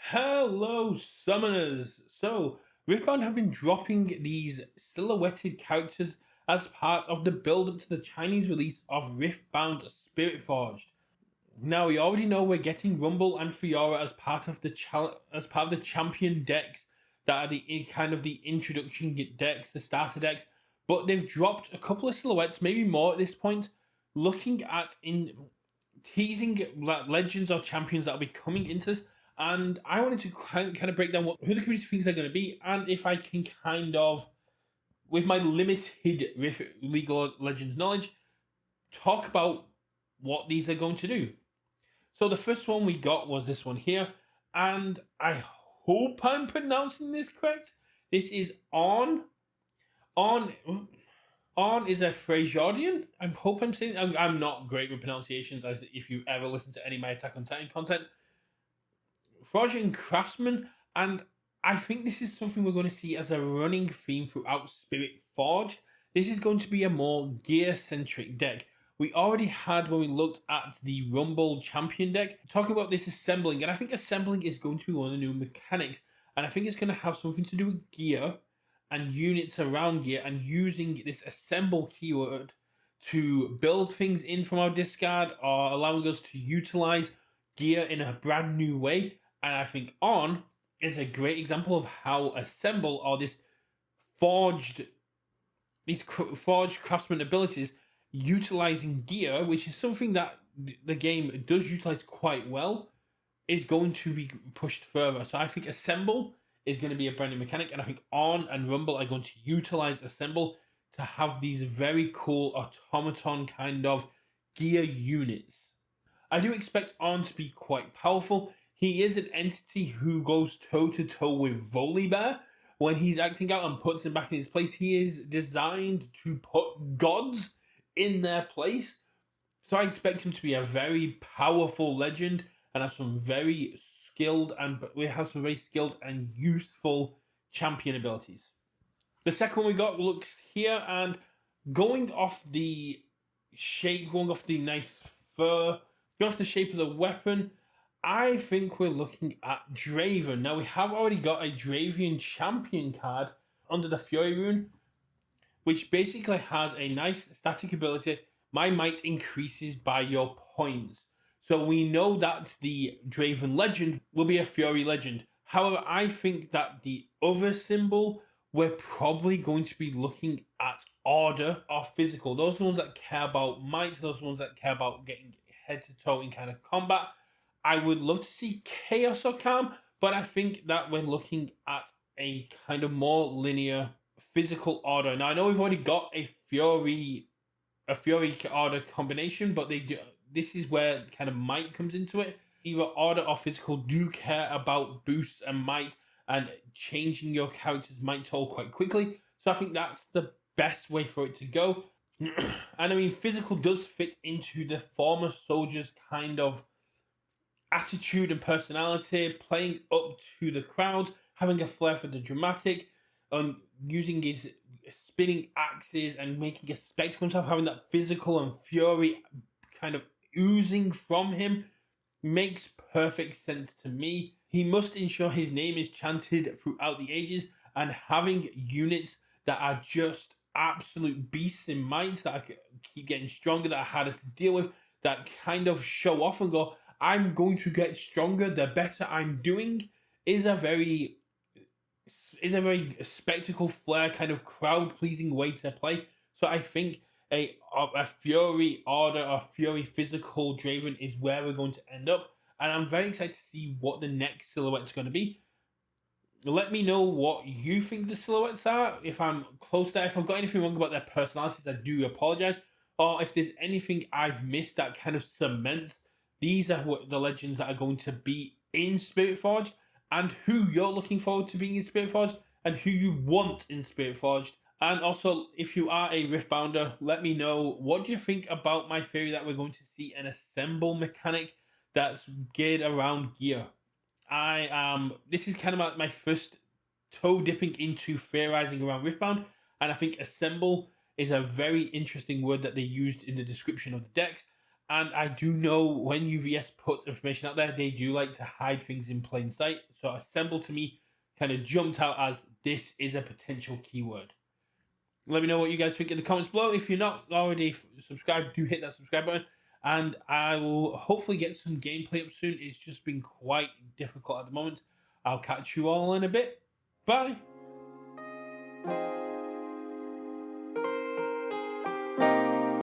Hello, summoners! So, Riftbound have been dropping these silhouetted characters as part of the build up to the Chinese release of Riftbound Spiritforged. Now, we already know we're getting Rumble and Fiora as part of the champion decks that are kind of the introduction decks, the starter decks. But they've dropped a couple of silhouettes, maybe more at this point, looking at in teasing legends or champions that will be coming into this. And I wanted to kind of break down who the community thinks they're going to be, and if I can kind of, with my limited League of Legends knowledge, talk about what these are going to do. So the first one we got was this one here, and I hope I'm pronouncing this correct. This is On. On is a Frasiodian. I hope I'm saying. I'm not great with pronunciations, as if you ever listen to any of my Attack on Titan content. Frasian craftsman, and I think this is something we're going to see as a running theme throughout Spirit Forged. This is going to be a more gear centric deck. We already had when we looked at the Rumble Champion deck, talking about this assembling, and I think assembling is going to be one of the new mechanics, and I think it's going to have something to do with gear and units around gear, and using this assemble keyword to build things in from our discard or allowing us to utilize gear in a brand new way. And I think On is a great example of how assemble or forged these forged craftsman abilities utilizing gear, which is something that the game does utilize quite well, is going to be pushed further. So I think assemble is going to be a brand new mechanic, and I think On and Rumble are going to utilize assemble to have these very cool automaton kind of gear units. I do expect On to be quite powerful. He is an entity who goes toe to toe with Volibear when he's acting out and puts him back in his place. He is designed to put gods in their place. So I expect him to be a very powerful legend and have some very skilled and useful champion abilities. The second one we got looks here, and going off the shape, going off the nice fur, going off the shape of the weapon, I think we're looking at Draven. Now, we have already got a Dravian champion card under the Fury rune, which basically has a nice static ability. My might increases by your points. So we know that the Draven legend will be a Fury legend. However, I think that the other symbol, we're probably going to be looking at order or physical. Those are the ones that care about might, those are the ones that care about getting head to toe in kind of combat. I would love to see Chaos or Calm, but I think that we're looking at a kind of more linear physical order. Now I know we've already got a Fury order combination, but this is where kind of might comes into it. Either order or physical do care about boosts and might, and changing your character's might toll quite quickly. So I think that's the best way for it to go. And I mean, physical does fit into the former soldier's kind of attitude and personality, playing up to the crowd, having a flair for the dramatic, using his spinning axes and making a spectacle himself, having that physical and fury kind of oozing from him, makes perfect sense to me. He must ensure his name is chanted throughout the ages, and having units that are just absolute beasts in minds that I keep getting stronger, that are harder to deal with, that kind of show off and go, I'm going to get stronger the better I'm doing, is a very spectacle flair kind of crowd pleasing way to play. So I think a Fury order or Fury physical Draven is where we're going to end up, and I'm very excited to see what the next silhouette is going to be. Let me know what you think the silhouettes are. If I'm close there, if I've got anything wrong about their personalities, I do apologize. Or if there's anything I've missed that kind of cements these are what the legends that are going to be in Spiritforged, and who you're looking forward to being in Spiritforged, and who you want in Spiritforged. And also, if you are a Riftbounder, let me know what do you think about my theory that we're going to see an assemble mechanic that's geared around gear. This is kind of my first toe dipping into theorizing around Riftbound, and I think assemble is a very interesting word that they used in the description of the decks. And I do know when UVS puts information out there, they do like to hide things in plain sight. So assemble to me kind of jumped out as this is a potential keyword. Let me know what you guys think in the comments below. If you're not already subscribed, do hit that subscribe button. And I will hopefully get some gameplay up soon. It's just been quite difficult at the moment. I'll catch you all in a bit. Bye.